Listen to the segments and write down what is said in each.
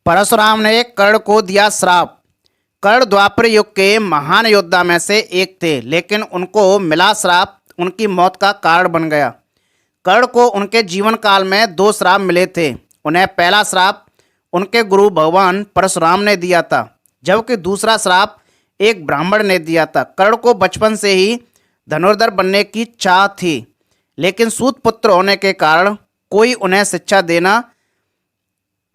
परशुराम ने कर्ण को दिया श्राप। कर्ण द्वापर युग के महान योद्धा में से एक थे, लेकिन उनको मिला श्राप उनकी मौत का कारण बन गया। कर्ण को उनके जीवन काल में 2 श्राप मिले थे। उन्हें पहला श्राप उनके गुरु भगवान परशुराम ने दिया था, जबकि दूसरा श्राप एक ब्राह्मण ने दिया था। कर्ण को बचपन से ही धनुर्धर बनने की चाह थी, लेकिन सूत पुत्र होने के कारण कोई उन्हें शिक्षा देना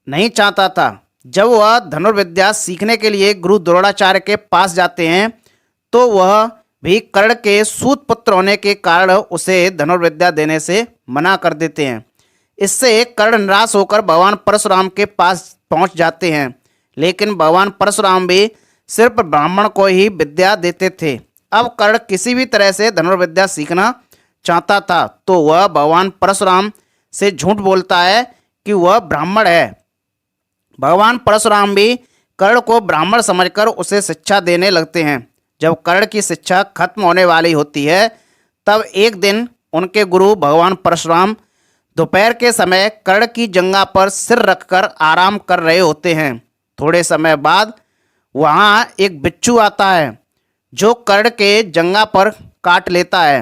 नहीं चाहता था। जब वह धनुर्विद्या सीखने के लिए गुरु द्रोणाचार्य के पास जाते हैं तो वह भी कर्ण के सूत पुत्र होने के कारण उसे धनुर्विद्या देने से मना कर देते हैं। इससे कर्ण निराश होकर भगवान परशुराम के पास पहुंच जाते हैं, लेकिन भगवान परशुराम भी सिर्फ ब्राह्मण को ही विद्या देते थे। अब कर्ण किसी भी तरह से धनुर्विद्या सीखना चाहता था, तो वह भगवान परशुराम से झूठ बोलता है कि वह ब्राह्मण है। भगवान परशुराम भी कर्ण को ब्राह्मण समझकर उसे शिक्षा देने लगते हैं। जब कर्ण की शिक्षा खत्म होने वाली होती है, तब एक दिन उनके गुरु भगवान परशुराम दोपहर के समय कर्ण की जंघा पर सिर रखकर आराम कर रहे होते हैं। थोड़े समय बाद वहाँ एक बिच्छू आता है, जो कर्ण के जंघा पर काट लेता है।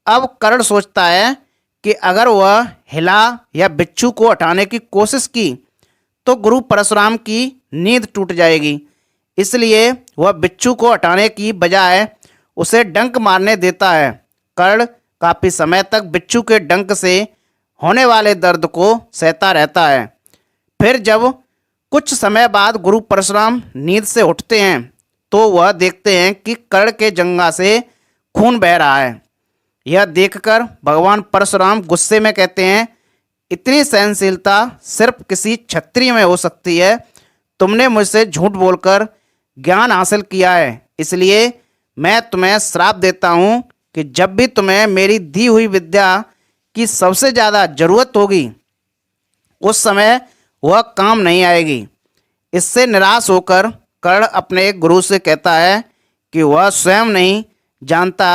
अब कर्ण सोचता है कि अगर वह हिला या बिच्छू को हटाने की कोशिश की तो गुरु परशुराम की नींद टूट जाएगी, इसलिए वह बिच्छू को हटाने की बजाय उसे डंक मारने देता है। कर्ण काफ़ी समय तक बिच्छू के डंक से होने वाले दर्द को सहता रहता है। फिर जब कुछ समय बाद गुरु परशुराम नींद से उठते हैं तो वह देखते हैं कि कर्ण के जंघा से खून बह रहा है। यह देखकर भगवान परशुराम गुस्से में कहते हैं, इतनी सहनशीलता सिर्फ किसी क्षत्रिय में हो सकती है। तुमने मुझसे झूठ बोलकर ज्ञान हासिल किया है, इसलिए मैं तुम्हें श्राप देता हूँ कि जब भी तुम्हें मेरी दी हुई विद्या की सबसे ज़्यादा ज़रूरत होगी, उस समय वह काम नहीं आएगी। इससे निराश होकर कर्ण अपने गुरु से कहता है कि वह स्वयं नहीं जानता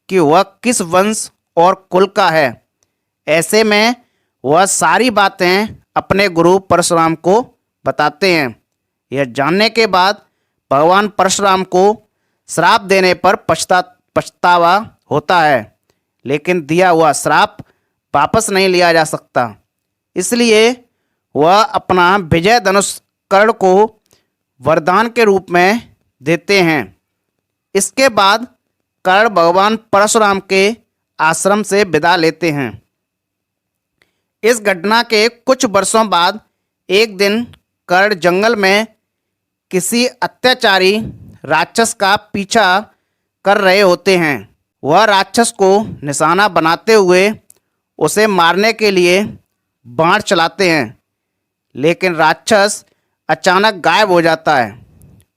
कि वह किस वंश और कुल का है। ऐसे में वह सारी बातें अपने गुरु परशुराम को बताते हैं। यह जानने के बाद भगवान परशुराम को श्राप देने पर पछतावा होता है, लेकिन दिया हुआ श्राप वापस नहीं लिया जा सकता। इसलिए वह अपना विजय धनुष कर्ण को वरदान के रूप में देते हैं। इसके बाद कर्ण भगवान परशुराम के आश्रम से विदा लेते हैं। इस घटना के कुछ वर्षों बाद एक दिन कर्ण जंगल में किसी अत्याचारी राक्षस का पीछा कर रहे होते हैं। वह राक्षस को निशाना बनाते हुए उसे मारने के लिए बाण चलाते हैं, लेकिन राक्षस अचानक गायब हो जाता है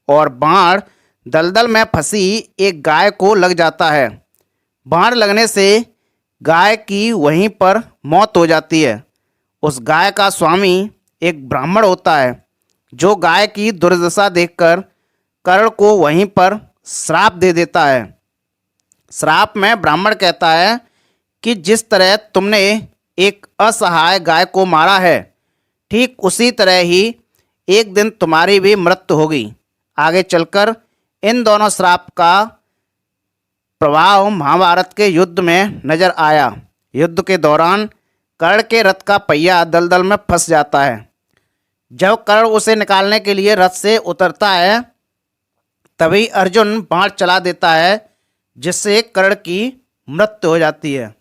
और बाण दलदल में फंसी एक गाय को लग जाता है। बाण लगने से गाय की वहीं पर मौत हो जाती है। उस गाय का स्वामी एक ब्राह्मण होता है, जो गाय की दुर्दशा देखकर कर्ण को वहीं पर श्राप दे देता है। श्राप में ब्राह्मण कहता है कि जिस तरह तुमने एक असहाय गाय को मारा है, ठीक उसी तरह ही एक दिन तुम्हारी भी मृत्यु होगी। आगे चलकर इन दोनों श्राप का प्रभाव महाभारत के युद्ध में नजर आया। युद्ध के दौरान कर्ण के रथ का पहिया दलदल में फंस जाता है। जब कर्ण उसे निकालने के लिए रथ से उतरता है, तभी अर्जुन बाण चला देता है, जिससे कर्ण की मृत्यु हो जाती है।